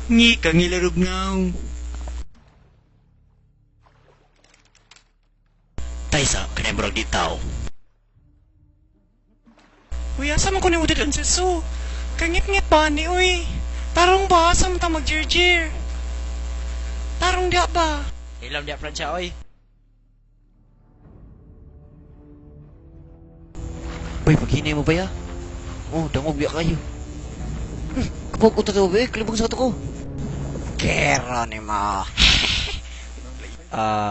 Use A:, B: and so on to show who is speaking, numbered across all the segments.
A: Ngi kang ilarugnaw. Taysa, kanay murag di tao.
B: Uy, asa man ko ni udit ang suso? Kangit-ngit ba ni, uy? Tarong ba? Asa man ta mag-jir-jir? Tarong diya ba?
C: Ilam dia Francia, oy.
D: Bay, paghinay mo ba ya? Oh, dangog biya kayo. Kapag utot mo ba eh, kalibang sa ko. Kero ni mo.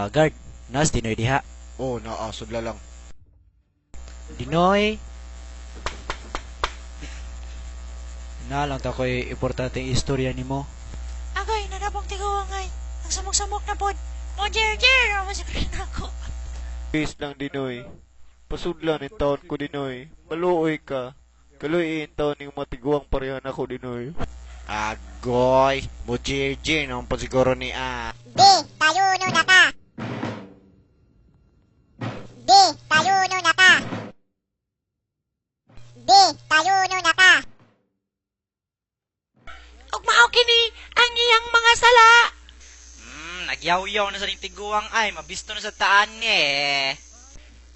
C: Guard, nas Dinoy diha.
D: Oh, naasudla lang.
C: Dinoy. Nalang ta ko'y importante istorya nimo.
E: Agay, nanabang tigawangay. Ang samok-samok na pod. O, jer-jer! Masakit na ako.
F: Please lang, Dinoy. Pasudlan yung taon ko, Dinoy. Maluoy ka. Kaluy yung taon yung matiguang parehan ako, Dinoy.
D: Agoy, mujirjir naman po siguro ni
E: Di, tayo no na ka. Di, tayo no na ka. Di, tayo no na ka. Ugmao kini ang iyang mga sala.
C: Nagyaw-yaw na sa ning tiguang ay, mabisto na sa taan eh.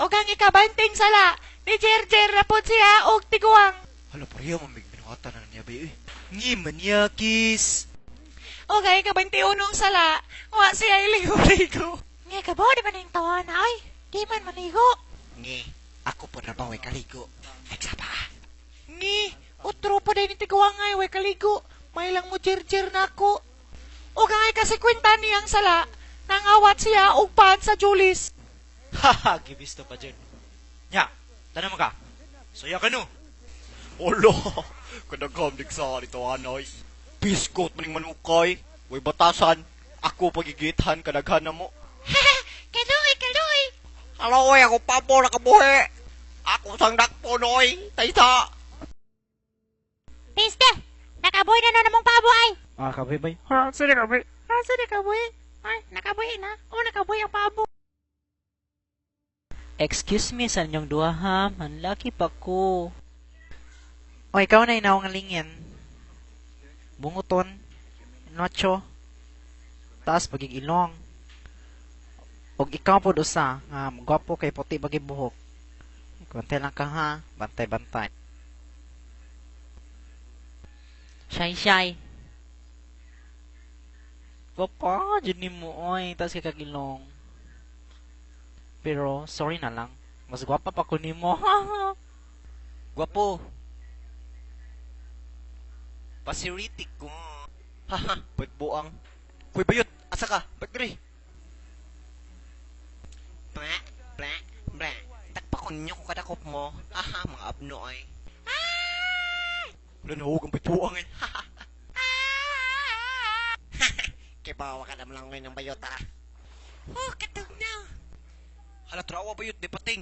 E: O kang ikabanting sala, ni Jer-Jer na po siya og tiguang.
D: Hala, pareho mamig binuhatan na niya ba eh.
C: Ngi manyakis.
E: O kang ikabantiunong sala, wa siya iligo-ligo. Nga ka ba, di ba nang tawa na ay? Di man maligo.
D: Ngi, ako po na bang way kaligo. Nagsapa.
E: Ni, utro pa din ni tiguang ay, way kaligo. May lang mo Jer-Jer na ako. O kang ay kasi kwenta niyang sala, nangawat siya og pan sa Julis.
C: Haha, gibisto pa dyan. Nya, tanong mo ka. Soya ka no.
F: Olo, kadagam dig sa dito, Anoy. Biskot maling manukay. Way batasan. Ako pagigithan kadaghan na mo.
E: Kaluy, kaluy.
F: Aloy, ako pa po nakabuhi. Ako sang dakpo, Noy. Taysa.
E: Piste, nakaboy na namang pabo ay.
C: Kabay-bay.
E: Sige nakaboy. Ay, nakaboy na. O, nakaboy ang pabo.
C: Excuse me sa inyong duha ha. Manlaki pa ko.
B: O, ikaw na inaw ng lingyan. Bunguton. Nocho. Taas pagig ilong. Og ikaw po dosa. Gwapo kay puti bagi buhok. Konti lang ka ha. Bantay-bantay.
C: Shy. Papa, dyan mo oy. Tas kay kagilong. Pero, sorry na lang. Mas gwapa pa ko ni mo.
D: Gwapo. Pasiritik ko.
F: Haha, pagbuang. Kuy bayot, asa ka? Pagdiri.
D: Bra. Takpakon niyo ko kadakop mo. Aha, mga abnoy.
F: Lanahog ang pagbuang eh.
D: Kibawa ka naman lang ngayon ng bayot ah.
E: Oh, katog na.
D: Hala, trawa bayot, di pating.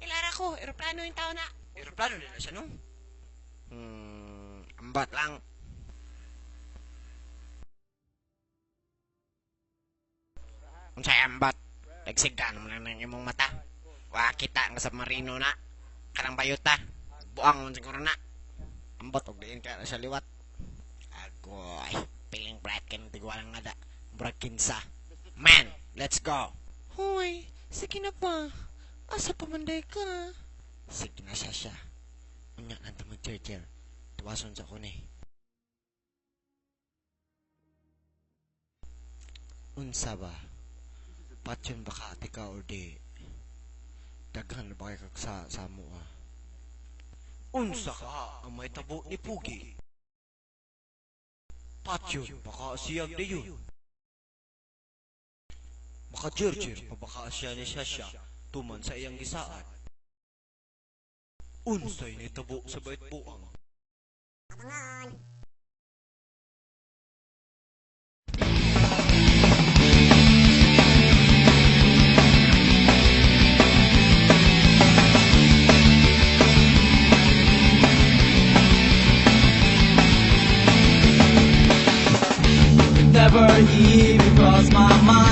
E: Ilara ko, eroplano yung tao na.
D: Aeroplano nila siya, no? Ambat lang. Unsay ambat? Nagsiga naman lang ng imong mata. Wa kita nga sa marino na. Kanang bayota. Buang man siguro na. Ambat og diin ka sa liwat. Agoy. Piling bright kan tigwalang ngada. Brad kinsa. Man, let's go.
E: Hoy, sige na pa. Asa pamanday ka?
D: Sige na siya. Unya nanta mo Jer. Tuwason sa kuni. Unsa ba? Patyon ba ka ati ka or di? Daghan na ba kayo sa mo ah? Unsa ka ang may tabo ni Pugi? Patyon baka siyang di yun. Baka Jer pabaka siya ni Shasha tuman sa iyang gisaan. Unsay ni tabo sa bait buang.
G: Never even crossed my mind.